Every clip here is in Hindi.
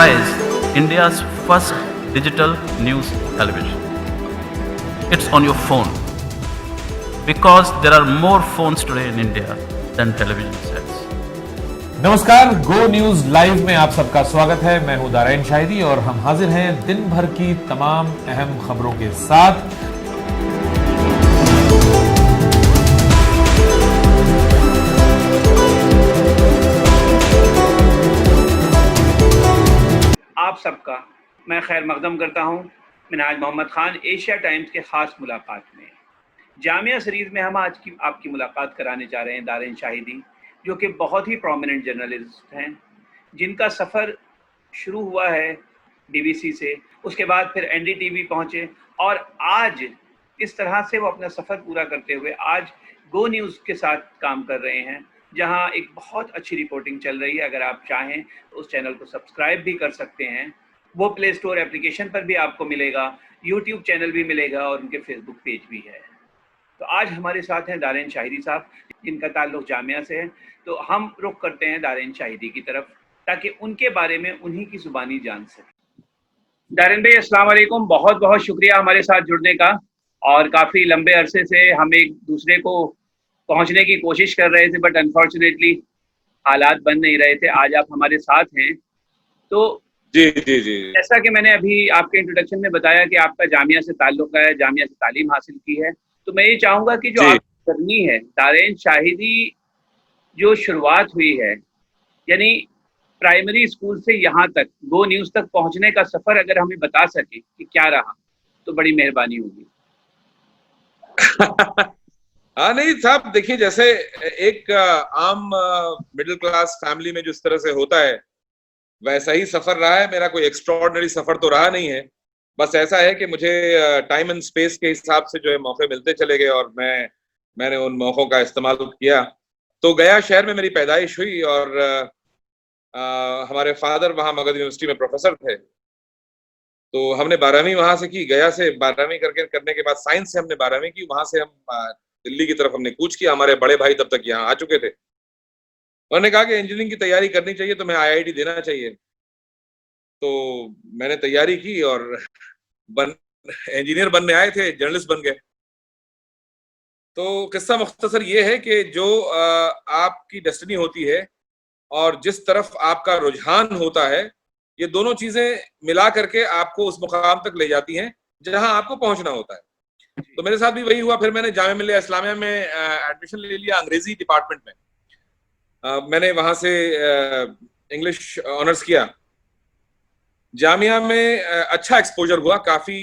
Sunrise, India's first digital news television. It's on your phone. Because there are more phones today in India than television sets. नमस्कार, गो न्यूज लाइव में आप सबका स्वागत है। मैं हूं दारैन शाहिदी और हम हाजिर हैं दिन भर की तमाम अहम खबरों के साथ। आप सबका मैं खैर मकदम करता हूं मिनहाज मोहम्मद खान एशिया टाइम्स के खास मुलाकात में। जामिया सीरीज में हम आज की आपकी मुलाकात कराने जा रहे हैं दारैन शाहिदी, जो कि बहुत ही प्रोमिनेंट जर्नलिस्ट हैं, जिनका सफ़र शुरू हुआ है बीबीसी से, उसके बाद फिर एनडीटीवी पहुंचे और आज इस तरह से वो अपना सफ़र पूरा करते हुए आज गो न्यूज़ के साथ काम कर रहे हैं, जहां एक बहुत अच्छी रिपोर्टिंग चल रही है। अगर आप चाहें तो उस चैनल को सब्सक्राइब भी कर सकते हैं। वो प्ले स्टोर एप्लीकेशन पर भी आपको मिलेगा, यूट्यूब चैनल भी मिलेगा और उनके फेसबुक पेज भी है। तो आज हमारे साथ हैं दारैन शाहिदी साहब, जिनका ताल्लुक जामिया से है। तो हम रुख करते हैं दारैन शाहिदी की तरफ, ताकि उनके बारे में उन्हीं की जुबानी जान सकें। दारैन भाई, अस्सलाम वालेकुम, बहुत बहुत शुक्रिया हमारे साथ जुड़ने का। और काफ़ी लंबे अरसे से हम एक दूसरे को पहुंचने की कोशिश कर रहे थे, बट अनफॉर्चुनेटली हालात बन नहीं रहे थे। आज आप हमारे साथ हैं। तो जी जी जी जैसा कि मैंने अभी आपके इंट्रोडक्शन में बताया कि आपका जामिया से ताल्लुक है, जामिया से तालीम हासिल की है, तो मैं ये चाहूँगा कि जो जी। आपकी जर्नी है दारैन शाहिदी, जो शुरुआत हुई है, यानी प्राइमरी स्कूल से यहाँ तक गो न्यूज़ तक पहुँचने का सफ़र, अगर हमें बता सकें कि क्या रहा तो बड़ी मेहरबानी होगी। हाँ नहीं साहब, देखिए जैसे एक आम मिडिल क्लास फैमिली में जिस तरह से होता है वैसा ही सफर रहा है मेरा। कोई एक्स्ट्राऑर्डिनरी सफर तो रहा नहीं है। बस ऐसा है कि मुझे टाइम एंड स्पेस के हिसाब से जो है मौके मिलते चले गए और मैंने उन मौकों का इस्तेमाल किया। तो गया शहर में मेरी पैदाइश हुई और हमारे फादर वहाँ मगध यूनिवर्सिटी में प्रोफेसर थे। तो हमने 12वीं वहां से की। गया से 12वीं करने के बाद साइंस से हमने 12वीं की। वहां से हम दिल्ली की तरफ हमने कूच किया। हमारे बड़े भाई तब तक यहाँ आ चुके थे। उन्होंने कहा कि इंजीनियरिंग की तैयारी करनी चाहिए, तुम्हें आईआईटी देना चाहिए। तो मैंने तैयारी की और इंजीनियर बनने आए थे, जर्नलिस्ट बन गए। तो किस्सा मुख्तसर ये है कि जो आपकी डेस्टिनी होती है और जिस तरफ आपका रुझान होता है, ये दोनों चीजें मिला करके आपको उस मुकाम तक ले जाती हैं जहां आपको पहुंचना होता है। तो मेरे साथ भी वही हुआ। फिर मैंने जामिया मिल्लिया इस्लामिया में एडमिशन ले लिया अंग्रेजी डिपार्टमेंट में। मैंने वहां से इंग्लिश ऑनर्स किया। जामिया में अच्छा एक्सपोजर हुआ, काफी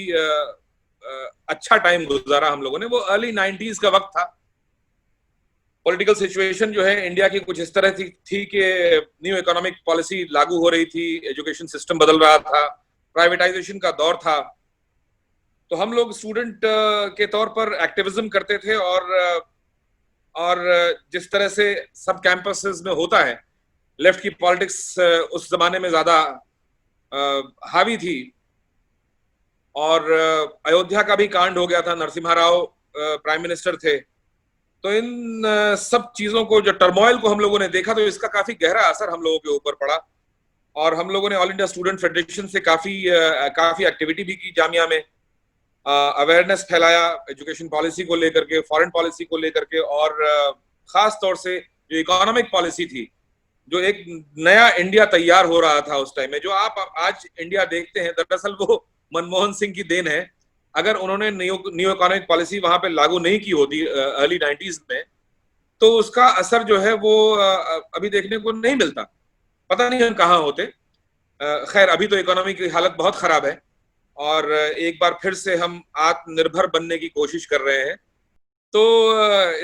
अच्छा टाइम गुजारा हम लोगों ने। वो अर्ली 90s का वक्त था। पॉलिटिकल सिचुएशन जो है इंडिया की कुछ इस तरह थी कि न्यू इकोनॉमिक पॉलिसी लागू हो रही थी, एजुकेशन सिस्टम बदल रहा था, प्राइवेटाइजेशन का दौर था। तो हम लोग स्टूडेंट के तौर पर एक्टिविज्म करते थे और जिस तरह से सब कैंपसेस में होता है, लेफ्ट की पॉलिटिक्स उस जमाने में ज्यादा हावी थी। और अयोध्या का भी कांड हो गया था, नरसिम्हा राव प्राइम मिनिस्टर थे। तो इन सब चीजों को, जो टर्मोइल को हम लोगों ने देखा, तो इसका काफी गहरा असर हम लोगों के ऊपर पड़ा। और हम लोगों ने ऑल इंडिया स्टूडेंट फेडरेशन से काफी एक्टिविटी भी की जामिया में, अवेयरनेस फैलाया एजुकेशन पॉलिसी को लेकर के, फॉरेन पॉलिसी को लेकर के, और खास तौर से जो इकोनॉमिक पॉलिसी थी, जो एक नया इंडिया तैयार हो रहा था उस टाइम में। जो आप आज इंडिया देखते हैं, दरअसल वो मनमोहन सिंह की देन है। अगर उन्होंने न्यू इकोनॉमिक पॉलिसी वहां पे लागू नहीं की होती अर्ली 90s में, तो उसका असर जो है वो अभी देखने को नहीं मिलता। पता नहीं हम कहाँ होते। खैर, अभी तो इकोनॉमी की हालत बहुत खराब है और एक बार फिर से हम आत्मनिर्भर बनने की कोशिश कर रहे हैं। तो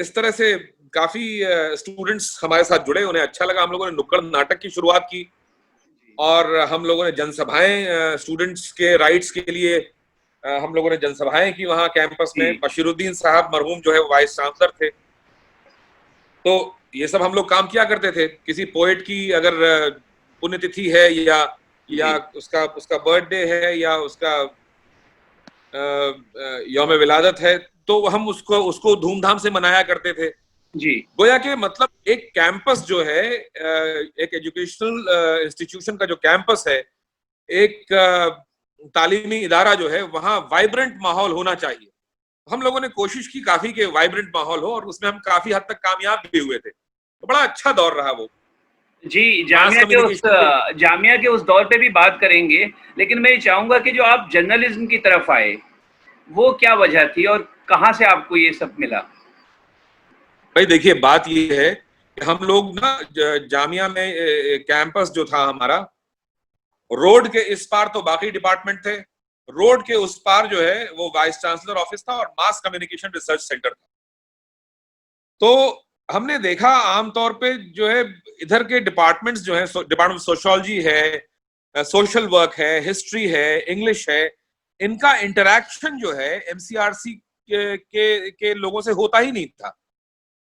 इस तरह से काफी स्टूडेंट्स हमारे साथ जुड़े, उन्हें अच्छा लगा। हम लोगों ने नुक्कड़ नाटक की शुरुआत की और हम लोगों ने जनसभाएं, स्टूडेंट्स के राइट्स के लिए हम लोगों ने जनसभाएं की वहां कैंपस में। बशीरुद्दीन साहब मरहूम जो है वाइस चांसलर थे। तो ये सब हम लोग काम किया करते थे। किसी पोएट की अगर पुण्यतिथि है या उसका बर्थडे है या उसका यौम विलादत है, तो हम उसको धूमधाम से मनाया करते थे। जी, गोया के मतलब एक कैंपस जो है, एक एजुकेशनल इंस्टीट्यूशन का जो कैंपस है, एक तालीमी इदारा जो है वहां वाइब्रेंट माहौल होना चाहिए। हम लोगों ने कोशिश की काफी कि वाइब्रेंट माहौल हो, और उसमें हम काफी हद तक कामयाब भी हुए थे। तो बड़ा अच्छा दौर रहा वो। जी, मास कम्युनिकेशन के जामिया के उस दौर पे भी बात करेंगे, लेकिन मैं ये चाहूंगा कि जो आप जर्नलिज्म की तरफ आए, वो क्या वजह थी और कहाँ से आपको ये सब मिला? भाई देखिए, बात ये है कि हम लोग ना जामिया में कैंपस जो था हमारा, रोड के इस पार तो बाकी डिपार्टमेंट थे, रोड के उस पार जो है वो वाइस चांसलर ऑफिस था और मास कम्युनिकेशन रिसर्च सेंटर था। तो हमने देखा आमतौर पे जो है इधर के डिपार्टमेंट्स जो है, डिपार्टमेंट सोशियोलॉजी है, सोशल वर्क है, हिस्ट्री है, इंग्लिश है, इनका इंटरेक्शन जो है एमसीआरसी के लोगों से होता ही नहीं था।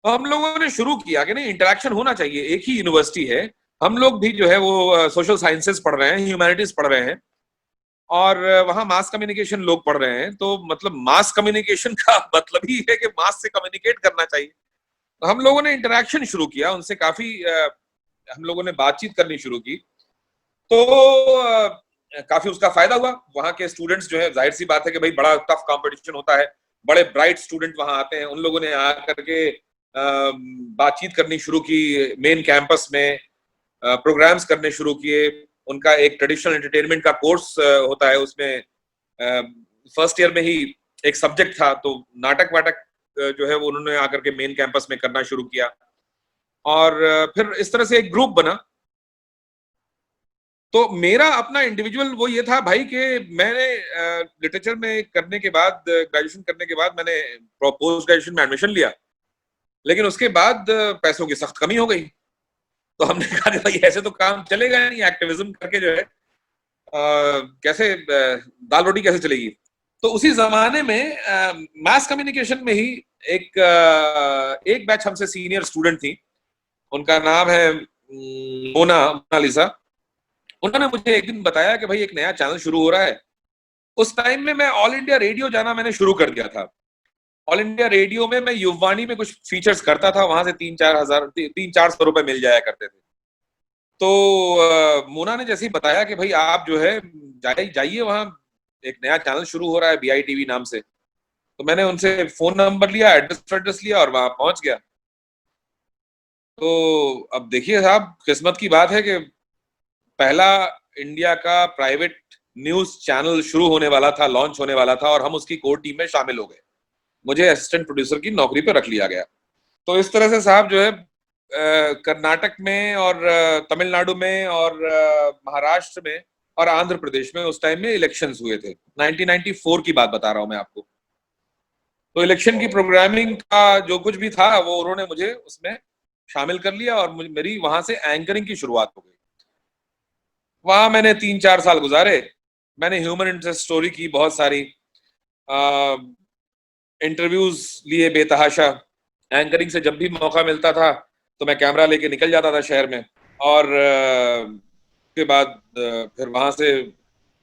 तो हम लोगों ने शुरू किया कि नहीं, इंटरेक्शन होना चाहिए, एक ही यूनिवर्सिटी है, हम लोग भी जो है वो सोशल साइंसेस पढ़ रहे हैं, ह्यूमैनिटीज पढ़ रहे हैं, और वहां मास कम्युनिकेशन लोग पढ़ रहे हैं, तो मतलब मास कम्युनिकेशन का मतलब ही है कि मास से कम्युनिकेट करना चाहिए। तो हम लोगों ने इंटरेक्शन शुरू किया उनसे, काफी हम लोगों ने बातचीत करनी शुरू की। तो काफी उसका फायदा हुआ। वहां के स्टूडेंट्स जो है, जाहिर सी बात है कि भाई बड़ा टफ कंपटीशन होता है, बड़े ब्राइट स्टूडेंट वहां आते हैं, उन लोगों ने आकर के बातचीत करनी शुरू की, मेन कैंपस में प्रोग्राम्स करने शुरू किए। उनका एक ट्रेडिशनल एंटरटेनमेंट का कोर्स होता है, उसमें फर्स्ट ईयर में ही एक सब्जेक्ट था, तो नाटक वाटक जो है वो उन्होंने आकर के मेन कैंपस में करना शुरू किया, और फिर इस तरह से एक ग्रुप बना। तो मेरा अपना इंडिविजुअल वो ये था भाई कि मैंने लिटरेचर में करने के बाद, ग्रेजुएशन करने के बाद मैंने पोस्ट ग्रेजुएशन में एडमिशन लिया, लेकिन उसके बाद पैसों की सख्त कमी हो गई। तो हमने कहा कि भाई ऐसे तो काम चलेगा नहीं, एक्टिविज्म करके जो है कैसे दाल रोटी कैसे चलेगी। तो उसी जमाने में मास कम्युनिकेशन में ही एक बैच हमसे सीनियर स्टूडेंट थी, उनका नाम है मोनालिसा। उन्होंने मुझे एक दिन बताया कि भाई एक नया चैनल शुरू हो रहा है। उस टाइम में मैं ऑल इंडिया रेडियो जाना मैंने शुरू कर दिया था। ऑल इंडिया रेडियो में मैं युववाणी में कुछ फीचर्स करता था, वहां से 3-4 सौ रुपए मिल जाया करते थे। तो मोना ने जैसे ही बताया कि भाई आप जो है जाइए वहां, एक नया चैनल शुरू हो रहा है BITV नाम से, तो मैंने उनसे फोन नंबर लिया, एड्रेस लिया और वहां पहुंच गया। तो अब देखिए साहब, किस्मत की बात है कि पहला इंडिया का प्राइवेट न्यूज चैनल शुरू होने वाला था, लॉन्च होने वाला था, और हम उसकी कोर टीम में शामिल हो गए। मुझे असिस्टेंट प्रोड्यूसर की नौकरी पर रख लिया गया। तो इस तरह से साहब जो है कर्नाटक में और तमिलनाडु में और महाराष्ट्र में और आंध्र प्रदेश में उस टाइम में इलेक्शंस हुए थे। 1994 की बात बता रहा हूं मैं आपको। तो इलेक्शन की प्रोग्रामिंग का जो कुछ भी था वो उन्होंने मुझे उसमें शामिल कर लिया, और मेरी वहां से एंकरिंग की शुरुआत हो गई। वहां मैंने 3-4 साल गुजारे। मैंने ह्यूमन इंटरेस्ट स्टोरी की बहुत सारी, इंटरव्यूज लिए बेतहाशा। एंकरिंग से जब भी मौका मिलता था तो मैं कैमरा लेके निकल जाता था शहर में, और उसके बाद फिर वहां से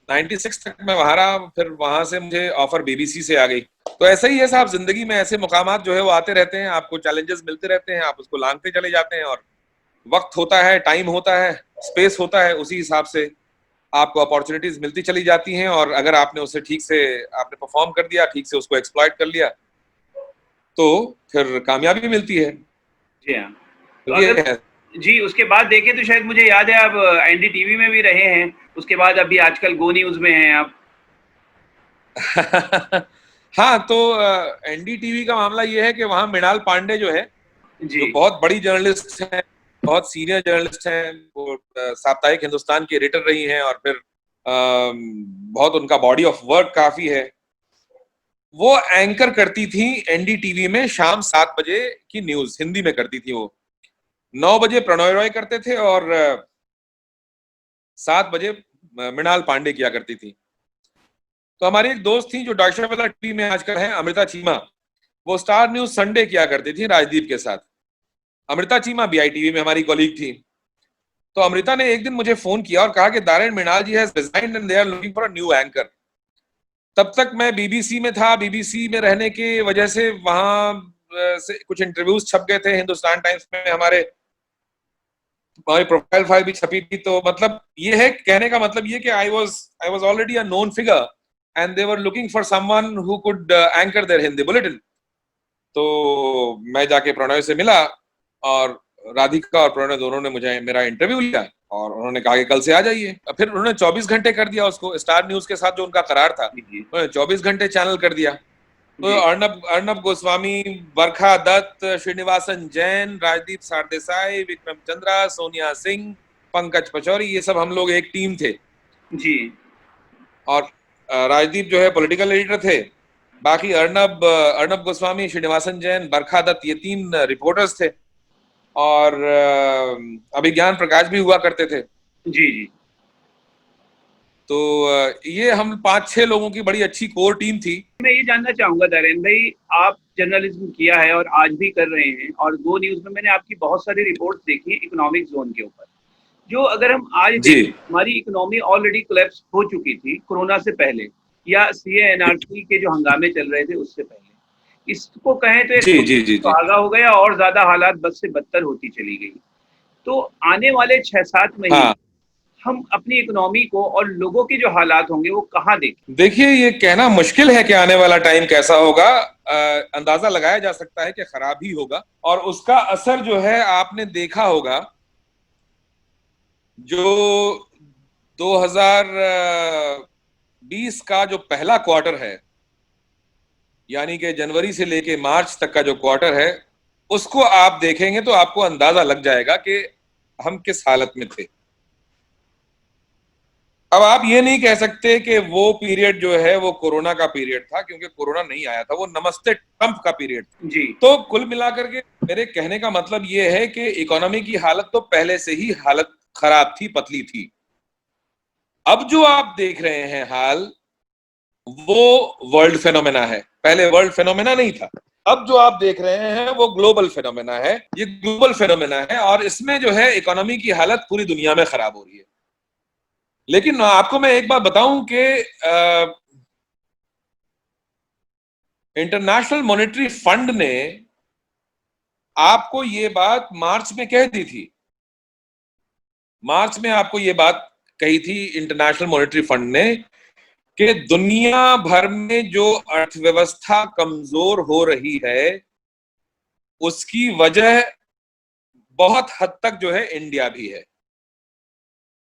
96 तक मैं वहां रहा। फिर वहां से मुझे ऑफर BBC से आ गई। तो ऐसा ही है साहब, जिंदगी में ऐसे मुकामात जो है वो आते रहते हैं, आपको चैलेंजेस मिलते रहते हैं, आप उसको लांघते चले जाते हैं, और वक्त होता है, टाइम होता है, स्पेस होता है, उसी हिसाब से आपको अपॉर्चुनिटीज मिलती चली जाती हैं, और अगर आपने उसे ठीक से आपने परफॉर्म कर दिया, ठीक से उसको एक्सप्लॉइट कर लिया, तो फिर कामयाबी मिलती है। जी हाँ। तो तो ये अगर है। जी, उसके बाद देखें तो शायद मुझे याद है आप NDTV में भी रहे हैं, उसके बाद अभी आजकल गो न्यूज में हैं आप। हाँ, तो NDTV का मामला ये है कि वहां मृणाल पांडे जो है, जी जो बहुत बड़ी जर्नलिस्ट हैं, बहुत सीनियर जर्नलिस्ट हैं, वो साप्ताहिक हिंदुस्तान की एडिटर रही हैं, और फिर बहुत उनका बॉडी ऑफ वर्क काफी है। वो एंकर करती थी NDTV में शाम 7 बजे की न्यूज, हिंदी में करती थी। वो 9 बजे प्रणॉय रॉय करते थे, और 7 बजे मृणाल पांडे किया करती थी। तो हमारी एक दोस्त थी जो डॉक्टर वाला टीवी में आजकल है, अमृता चीमा। वो स्टार न्यूज संडे किया करती थी राजदीप के साथ। अमृता चीमा BITV में हमारी कॉलीग थी। तो अमृता ने एक दिन मुझे फोन किया और कहा कि Darren Mrinal ji has resigned and they are looking for a new anchor. तब तक मैं BBC में था। BBC में रहने की वजह से वहां से कुछ इंटरव्यूज छप गए थे हिंदुस्तान टाइम्स में हमारे। हमारी प्रोफाइल फाइल भी छपी थी। तो मतलब ये है, कहने का मतलब ये कि I was already a known figure and they were looking for someone who could anchor their Hindi bulletin. तो मैं जाके प्रणय से मिला और राधिका और प्रणय दोनों ने मुझे मेरा इंटरव्यू लिया और उन्होंने कहा कि कल से आ जाइए। फिर उन्होंने 24 घंटे कर दिया उसको, स्टार न्यूज के साथ जो उनका करार था जी जी उन्होंने 24 घंटे चैनल कर दिया। तो जी अर्नब अर्नब गोस्वामी, वर्षा दत्त, श्रीनिवासन जैन, राजदीप सरदेसाई, विक्रम चंद्रा, सोनिया सिंह, पंकज पचौरी, ये सब हम लोग एक टीम थे। जी और राजदीप जो है पॉलिटिकल एडिटर थे। बाकी अर्नब गोस्वामी, श्रीनिवासन जैन, वर्षा दत्त, ये 3 रिपोर्टर्स थे। और अभिज्ञान प्रकाश भी हुआ करते थे। जी जी। तो ये हम 5-6 लोगों की बड़ी अच्छी कोर टीम थी। मैं ये जानना चाहूंगा दारेन भाई, आप जर्नलिज्म किया है और आज भी कर रहे हैं, और गो न्यूज में मैंने आपकी बहुत सारी रिपोर्ट्स देखी है इकोनॉमिक जोन के ऊपर। जो अगर हम आज जी देखें, हमारी इकोनॉमी ऑलरेडी कोलैप्स हो चुकी थी कोरोना से पहले, या सीए एनआरसी के जो हंगामे चल रहे थे उससे पहले। इसको कहें तो एक जी जी जी जी। सुहागा हो गया, और ज्यादा हालात बद से बदतर होती चली गई। तो आने वाले 6-7 महीने हाँ, हम अपनी इकोनॉमी को और लोगों के जो हालात होंगे वो कहाँ देखें? देखिए ये कहना मुश्किल है कि आने वाला टाइम कैसा होगा। अंदाजा लगाया जा सकता है कि खराब ही होगा। और उसका असर जो है आपने देखा होगा, जो 2020 का जो पहला क्वार्टर है, यानी कि जनवरी से लेके मार्च तक का जो क्वार्टर है, उसको आप देखेंगे तो आपको अंदाजा लग जाएगा कि हम किस हालत में थे। अब आप ये नहीं कह सकते कि वो पीरियड जो है वो कोरोना का पीरियड था, क्योंकि कोरोना नहीं आया था, वो नमस्ते ट्रंप का पीरियड था। जी तो कुल मिलाकर के मेरे कहने का मतलब ये है कि इकोनॉमी की हालत तो पहले से ही हालत खराब थी, पतली थी। अब जो आप देख रहे हैं हाल, वो वर्ल्ड फेनोमेना है। पहले वर्ल्ड फेनोमेना नहीं था। अब जो आप देख रहे हैं वो ग्लोबल फेनोमेना है। ये ग्लोबल फेनोमेना है और इसमें जो है इकोनॉमी की हालत पूरी दुनिया में खराब हो रही है। लेकिन आपको मैं एक बात बताऊं कि इंटरनेशनल मॉनेटरी फंड ने आपको ये बात मार्च में कह दी थी। मार्च में आपको ये बात कही थी इंटरनेशनल मॉनेटरी फंड ने कि दुनिया भर में जो अर्थव्यवस्था कमजोर हो रही है उसकी वजह बहुत हद तक जो है इंडिया भी है।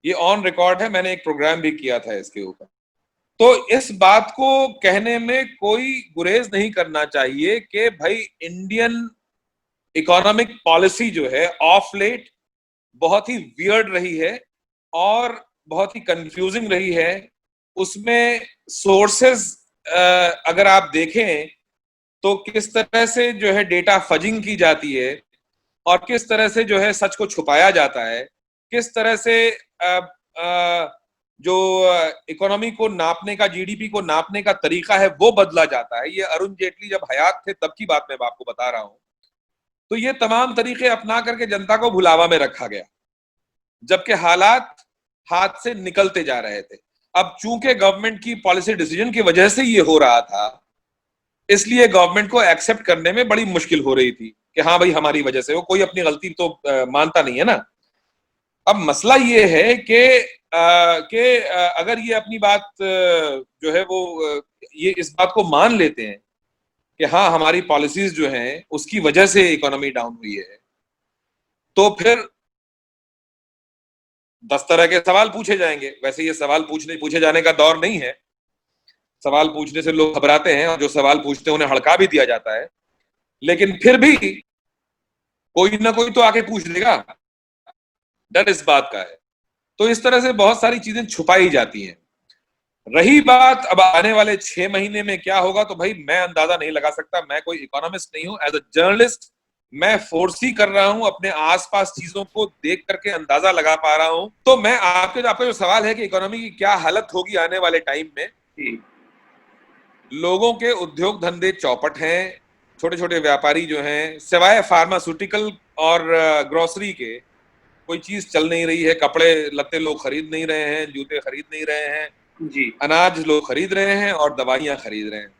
ये ऑन रिकॉर्ड है, मैंने एक प्रोग्राम भी किया था इसके ऊपर। तो इस बात को कहने में कोई गुरेज नहीं करना चाहिए कि भाई इंडियन इकोनॉमिक पॉलिसी जो है ऑफ लेट बहुत ही वियर्ड रही है और बहुत ही कंफ्यूजिंग रही है। उसमें सोर्सेस अगर आप देखें तो किस तरह से जो है डेटा फजिंग की जाती है और किस तरह से जो है सच को छुपाया जाता है, किस तरह से जो इकोनॉमी को नापने का, जीडीपी को नापने का तरीका है वो बदला जाता है। ये अरुण जेटली जब हयात थे तब की बात मैं आपको बता रहा हूं। तो ये तमाम तरीके अपना करके जनता को भुलावा में रखा गया, जबकि हालात हाथ से निकलते जा रहे थे। अब चूंकि गवर्नमेंट की पॉलिसी डिसीजन की वजह से ये हो रहा था, इसलिए गवर्नमेंट को एक्सेप्ट करने में बड़ी मुश्किल हो रही थी कि हाँ भाई हमारी वजह से, वो कोई अपनी गलती तो मानता नहीं है ना। अब मसला ये है कि अगर ये अपनी बात जो है वो ये इस बात को मान लेते हैं कि हाँ हमारी पॉलिसीज जो हैं उसकी वजह से इकोनॉमी डाउन हुई है, तो फिर 10 तरह के सवाल पूछे जाएंगे। वैसे ये सवाल पूछे जाने का दौर नहीं है। सवाल पूछने से लोग घबराते हैं और जो सवाल पूछते हैं उन्हें हड़का भी दिया जाता है, लेकिन फिर भी कोई ना कोई तो आके पूछ लेगा, डर इस बात का है। तो इस तरह से बहुत सारी चीजें छुपाई जाती हैं। रही बात अब आने वाले 6 महीने में क्या होगा, तो भाई मैं अंदाजा नहीं लगा सकता। मैं कोई इकोनॉमिस्ट नहीं हूं। एज अ जर्नलिस्ट मैं फोर्सी कर रहा हूं, अपने आसपास चीजों को देख करके अंदाजा लगा पा रहा हूं। तो मैं आपका जो सवाल है कि इकोनॉमी की क्या हालत होगी आने वाले टाइम में, लोगों के उद्योग धंधे चौपट हैं। छोटे छोटे व्यापारी जो हैं, सिवाय फार्मास्यूटिकल और ग्रोसरी के कोई चीज चल नहीं रही है। कपड़े लत्ते लोग खरीद नहीं रहे हैं, जूते खरीद नहीं रहे हैं जी अनाज लोग खरीद रहे हैं और दवाइयां खरीद रहे हैं।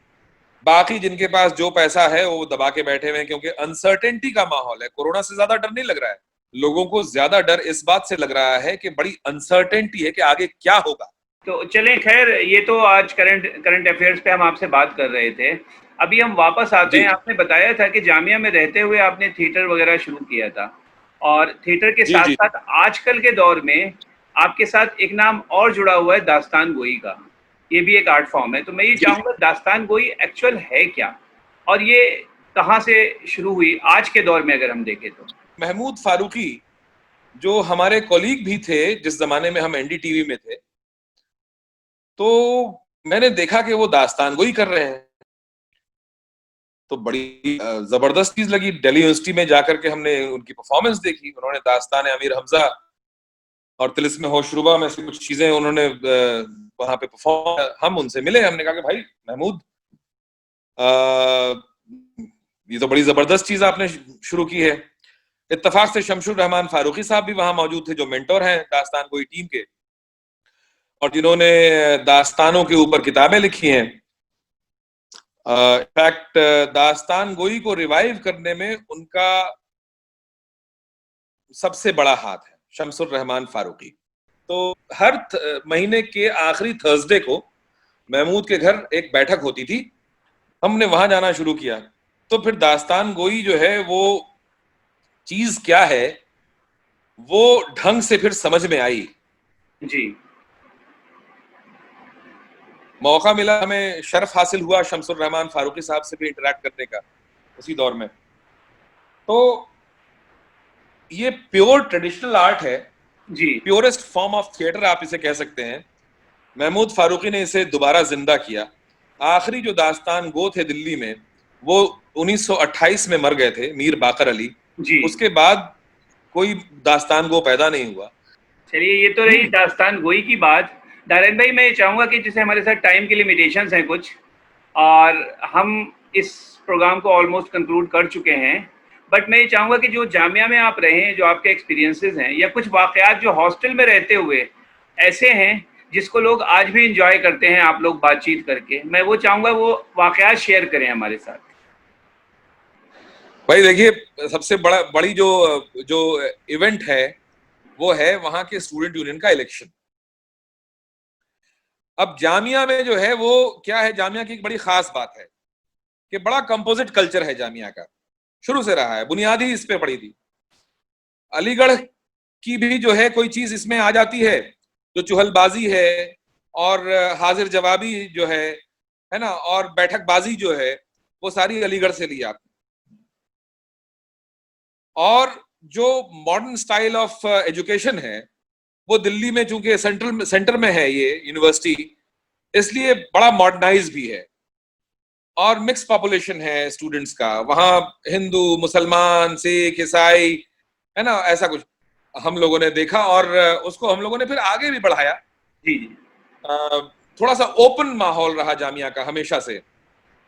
बाकी जिनके पास जो पैसा है वो दबा के बैठे हुए हैं, क्योंकि अनसर्टेनिटी का माहौल है। कोरोना से ज्यादा डर नहीं लग रहा है। लोगों को ज्यादा डर इस बात से लग रहा है कि बड़ी अनसर्टेनिटी है कि आगे क्या होगा। तो चलें, खैर ये तो आज करंट अफेयर्स पे हम आपसे बात कर रहे थे। अभी हम वापस आते हैं। आपने बताया था कि जामिया में रहते हुए आपने थिएटर वगैरह शुरू किया था, और थिएटर के जी साथ जी। साथ आजकल के दौर में आपके साथ एक नाम और जुड़ा हुआ है, दास्तान गोई का। ये भी एक आर्ट फॉर्म है। तो मैं ये जी चाहूंगा, दास्तान गोई एक्चुअल है क्या, और ये कहाँ से शुरू हुई आज के दौर में अगर हम देखें तो? महमूद फारूकी जो हमारे कॉलीग भी थे जिस जमाने में हम एनडीटीवी में थे, तो मैंने देखा कि वो दास्तान गोई कर रहे हैं, तो बड़ी जबरदस्त चीज लगी। दिल्ली यूनिवर्सिटी में जाकर के हमने उनकी परफॉर्मेंस देखी। उन्होंने दास्तान अमीर हमजा और तिलिस्म होशरुबा में से कुछ चीजें उन्होंने वहां पे परफॉर्म। हम उनसे मिले, हमने कहा कि भाई महमूद, ये तो बड़ी जबरदस्त चीज आपने शुरू की है। इत्तेफाक से शमशुर रहमान फारूकी साहब भी वहां मौजूद थे, जो मेंटोर हैं दास्तान गोई टीम के, और जिन्होंने दास्तानों के ऊपर किताबें लिखी हैं। इनफैक्ट दास्तान गोई को रिवाइव करने में उनका सबसे बड़ा हाथ है, शमसुर रहमान फारूकी। तो हर महीने के आखिरी थर्सडे को महमूद के घर एक बैठक होती थी, हमने वहां जाना शुरू किया। तो फिर दास्तान गोई जो है वो चीज क्या है, वो ढंग से फिर समझ में आई। जी। मौका मिला, हमें शर्फ हासिल हुआ शमसुर रहमान फारूकी साहब से भी इंटरेक्ट करने का उसी दौर में। तो ये प्योर ट्रेडिशनल आर्ट है, जी। प्योरेस्ट फॉर्म ऑफ थिएटर आप इसे कह सकते हैं। महमूद फारूकी ने इसे दोबारा जिंदा किया। आखिरी जो दास्तान गो थे दिल्ली में, वो 1928 में मर गए थे, मीर बाकर अली। जी। उसके बाद कोई दास्तान गो पैदा नहीं हुआ। चलिए, ये तो रही दास्तान गोई की बात। नारायण भाई, मैं ये चाहूंगा कि जैसे हमारे साथ टाइम की लिमिटेशंस हैं कुछ, और हम इस प्रोग्राम को ऑलमोस्ट कंक्लूड कर चुके हैं, बट मैं ये चाहूंगा कि जो जामिया में आप रहे हैं, जो आपके एक्सपीरियंसेस हैं, या कुछ वाकयात जो हॉस्टल में रहते हुए ऐसे हैं जिसको लोग आज भी इंजॉय करते हैं आप लोग बातचीत करके, मैं वो चाहूंगा वो वाकयात शेयर करें हमारे साथ। भाई देखिए, सबसे बड़ी जो जो इवेंट है वो है वहां के स्टूडेंट यूनियन का इलेक्शन। अब जामिया में जो है वो क्या है, जामिया की एक बड़ी खास बात है कि बड़ा कंपोजिट कल्चर है जामिया का, शुरू से रहा है, बुनियादी इस पे पड़ी थी। अलीगढ़ की भी जो है कोई चीज इसमें आ जाती है, जो चुहलबाजी है और हाजिर जवाबी जो है ना, और बैठकबाजी जो है, वो सारी अलीगढ़ से ली आपने। और जो मॉडर्न स्टाइल ऑफ एजुकेशन है वो दिल्ली में, चूंकि सेंटर में है ये यूनिवर्सिटी, इसलिए बड़ा मॉडर्नाइज भी है, और मिक्स पॉपुलेशन है स्टूडेंट्स का वहां, हिंदू, मुसलमान, सिख, ईसाई, है ना, ऐसा कुछ हम लोगों ने देखा, और उसको हम लोगों ने फिर आगे भी बढ़ाया। जी जी। थोड़ा सा ओपन माहौल रहा जामिया का हमेशा से।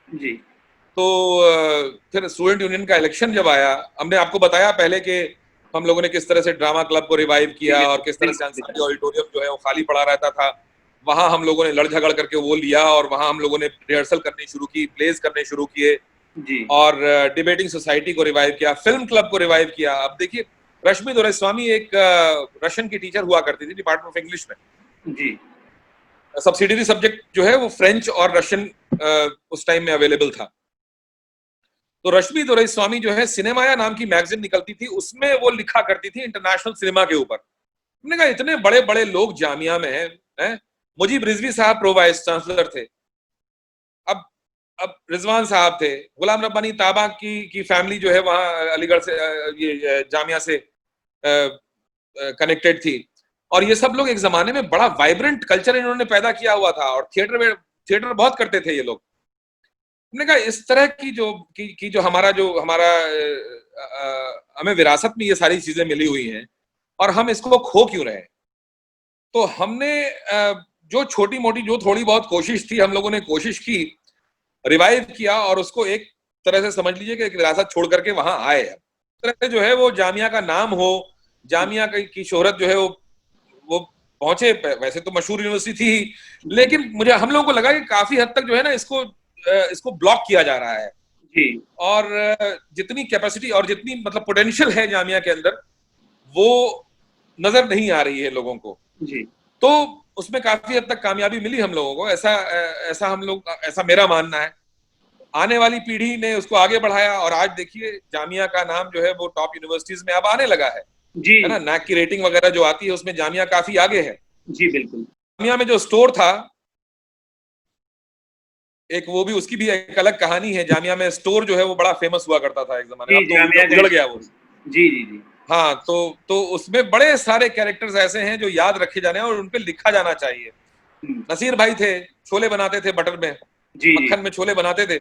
जी। तो फिर स्टूडेंट यूनियन का इलेक्शन जब आया, हमने आपको बताया पहले कि हम लोगों ने किस तरह से ड्रामा क्लब को रिवाइव किया, और किस तरह से अंसारी ऑडिटोरियम जो है वो खाली पड़ा रहता था, वहां हम लोगों ने लड़ झगड़ करके वो लिया, और वहां हम लोगों ने रिहर्सल करनी शुरू की, प्लेस करने शुरू किए, जी। और डिबेटिंग सोसाइटी को रिवाइव किया, फिल्म क्लब को रिवाइव किया। अब देखिए, रश्मि दोराईस्वामी एक रशियन की टीचर हुआ करती थी डिपार्टमेंट ऑफ इंग्लिश में। जी। सब्सिडियरी सब्जेक्ट जो है वो फ्रेंच और रशियन उस टाइम में अवेलेबल था। तो रश्मि दोराईस्वामी जो है, सिनेमाया नाम की मैगजीन निकलती थी, उसमें वो लिखा करती थी इंटरनेशनल सिनेमा के ऊपर। हमने कहा इतने बड़े बड़े लोग जामिया में हैं। मुजीब रिजवी साहब प्रो वाइस चांसलर थे, अब रिजवान साहब थे, गुलाम रब्बानी ताबा की फैमिली जो है वहां अलीगढ़ से, ये जामिया से कनेक्टेड थी, और ये सब लोग एक जमाने में बड़ा वाइब्रेंट कल्चर इन्होंने पैदा किया हुआ था, और थिएटर बहुत करते थे ये लोग। हमने कहा इस तरह की जो हमारा हमें विरासत में ये सारी चीजें मिली हुई हैं, और हम इसको खो क्यों रहे हैं। तो हमने जो छोटी मोटी, जो थोड़ी बहुत कोशिश थी, हम लोगों ने कोशिश की, रिवाइव किया, और उसको एक तरह से समझ लीजिए कि एक विरासत छोड़ करके वहां आए। तरह से जो है वो जामिया का नाम हो, जामिया की शोहरत जो है वो पहुंचे। वैसे तो मशहूर यूनिवर्सिटी थी, लेकिन हम लोगों को लगा कि काफी हद तक जो है ना, इसको ब्लॉक किया जा रहा है। जी। और जितनी कैपेसिटी और जितनी मतलब पोटेंशियल है जामिया के अंदर, वो नजर नहीं आ रही है लोगों को। जी तो उसमें काफी हद तक कामयाबी मिली हम लोगों को, ऐसा मेरा मानना है। आने वाली पीढ़ी ने उसको आगे बढ़ाया और आज देखिए जामिया का नाम जो है वो टॉप यूनिवर्सिटीज में अब आने लगा जी है ना। नैक की रेटिंग वगैरह जो आती है उसमें जामिया काफी आगे है। जी बिल्कुल। जामिया में जो स्टोर था, एक वो भी, उसकी भी एक अलग कहानी है। जामिया में स्टोर जो है वो बड़ा फेमस हुआ करता था एक जमाने में, जी अब तो जामिया उजड़ गया वो। जी जी जी हाँ, तो उसमें बड़े सारे कैरेक्टर्स ऐसे हैं जो याद रखे जाने हैं और उन पे लिखा जाना चाहिए। नसीर भाई थे, छोले बनाते थे बटर में, जी मक्खन में छोले बनाते थे।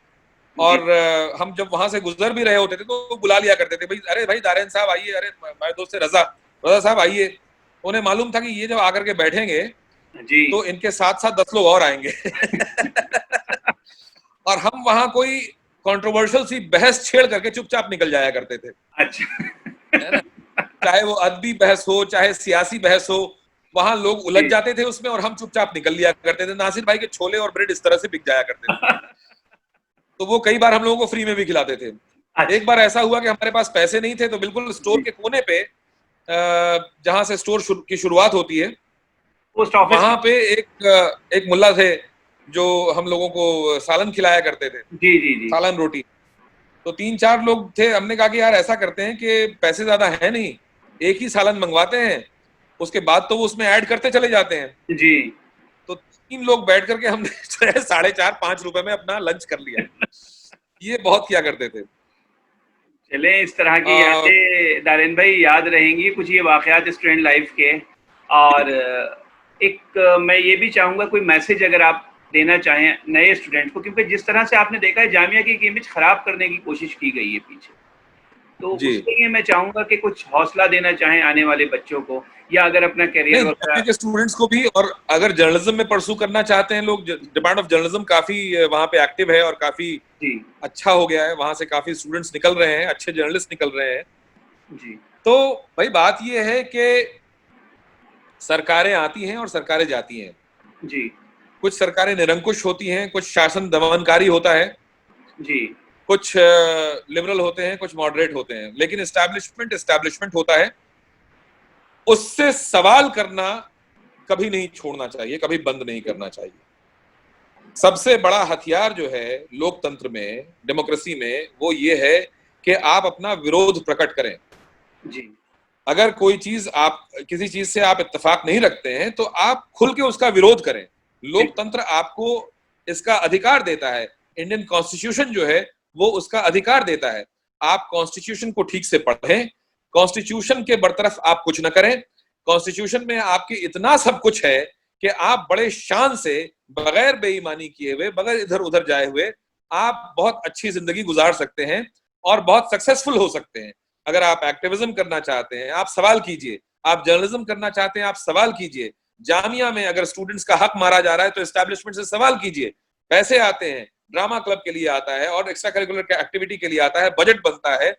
और हम जब वहां से गुजर भी रहे होते थे तो बुला लिया करते थे, भाई अरे भाई दारेन साहब आइए, अरे मेरे दोस्त रजा साहब आइए। उन्हें मालूम था कि ये जब आकर के बैठेंगे जी तो इनके साथ साथ 10 लोग और आएंगे। और हम वहां कोई कंट्रोवर्शियल सी बहस छेड़ करके चुपचाप निकल जाया करते थे। अच्छा है ना, चाहे वो अदबी बहस हो चाहे सियासी बहस हो, वहां लोग उलझ जाते थे उसमें और हम चुपचाप निकल लिया करते थे। नासिर भाई के छोले और ब्रेड इस तरह से बिक जाया करते थे। तो वो कई बार हम लोगों को फ्री में भी खिलाते थे। अच्छा। एक बार ऐसा हुआ कि हमारे पास पैसे नहीं थे तो बिल्कुल स्टोर के कोने पे, जहां से स्टोर की शुरुआत होती है, पोस्ट ऑफिस वहां पे एक मुल्ला थे जो हम लोगों को सालन खिलाया करते थे, जी जी जी सालन रोटी। तो 3-4 लोग थे, हमने कहा कि यार ऐसा करते हैं कि पैसे ज्यादा है नहीं, एक ही सालन मंगवाते हैं, उसके बाद तो वो उसमें ऐड करते चले जाते हैं। जी। तो 3 लोग बैठ करके हमने 4.5-5 रुपए में अपना लंच कर लिया। ये बहुत किया करते थे। चलें, इस तरह की यादें दारेन भाई याद रहेंगी, कुछ ये वाकयात स्टूडेंट लाइफ के। और एक मैं ये भी चाहूँगा कोई मैसेज अगर आप देना चाहें नए स्टूडेंट को, क्योंकि जिस तरह से आपने देखा है जामिया की एक इमेज खराब करने की कोशिश की गई है पीछे, तो उसके लिए मैं चाहूँगा कि कुछ हौसला देना चाहें आने वाले बच्चों को, या अगर अपना करियर जामिया के स्टूडेंट्स को भी। और अगर जर्नलिज्म में परसू करना चाहते हैं लोग, डिपार्टमेंट ऑफ जर्नलिज्म काफी वहां पे एक्टिव है और काफी अच्छा हो गया है, वहां से काफी स्टूडेंट्स निकल रहे हैं, अच्छे जर्नलिस्ट निकल रहे हैं जी। तो भाई बात ये है कि सरकारें आती हैं और सरकारें जाती हैं जी। कुछ सरकारें निरंकुश होती हैं, कुछ शासन दमनकारी होता है जी। कुछ लिबरल होते हैं, कुछ मॉडरेट होते हैं, लेकिन एस्टैब्लिशमेंट होता है। उससे सवाल करना कभी नहीं छोड़ना चाहिए, कभी बंद नहीं करना चाहिए। सबसे बड़ा हथियार जो है लोकतंत्र में, डेमोक्रेसी में, वो ये है कि आप अपना विरोध प्रकट करें। जी। अगर कोई चीज, आप किसी चीज से आप इत्तेफाक नहीं रखते हैं तो आप खुल के उसका विरोध करें। लोकतंत्र आपको इसका अधिकार देता है, इंडियन कॉन्स्टिट्यूशन जो है वो उसका अधिकार देता है। आप कॉन्स्टिट्यूशन को ठीक से पढ़ें, कॉन्स्टिट्यूशन के बरतरफ आप कुछ न करें। कॉन्स्टिट्यूशन में आपके इतना सब कुछ है कि आप बड़े शान से, बगैर बेईमानी किए हुए, बगैर इधर उधर जाए हुए, आप बहुत अच्छी जिंदगी गुजार सकते हैं और बहुत सक्सेसफुल हो सकते हैं। अगर आप एक्टिविज्म करना चाहते हैं, आप सवाल कीजिए। आप जर्नलिज्म करना चाहते हैं, आप सवाल कीजिए। जामिया में अगर स्टूडेंट्स का हक मारा जा रहा है तो एस्टैब्लिशमेंट से सवाल कीजिए। पैसे आते हैं, ड्रामा क्लब के लिए आता है और एक्स्ट्रा करिकुलर एक्टिविटी के लिए आता है, बजट बनता है,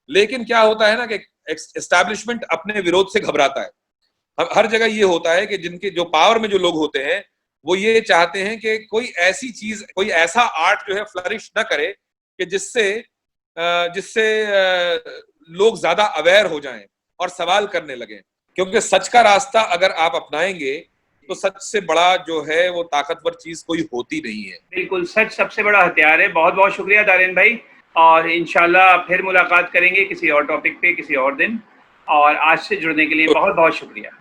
लेकिन क्या होता है ना कि एस्टैब्लिशमेंट अपने विरोध से घबराता है। हर जगह ये होता है कि जिनके जो पावर में जो लोग होते हैं वो ये चाहते हैं कि कोई ऐसी चीज, कोई ऐसा आर्ट जो है फ्लरिश न करे कि जिससे लोग ज्यादा अवेयर हो जाएं और सवाल करने लगें। क्योंकि सच का रास्ता अगर आप अपनाएंगे तो सच से बड़ा जो है वो ताकतवर चीज कोई होती नहीं है। बिल्कुल, सच सबसे बड़ा हथियार है। बहुत बहुत शुक्रिया दारेन भाई, और इंशाल्लाह फिर मुलाकात करेंगे किसी और टॉपिक पे किसी और दिन। और आज से जुड़ने के लिए बहुत बहुत शुक्रिया।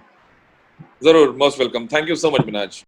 जरूर, most welcome. Thank you so much Minaj.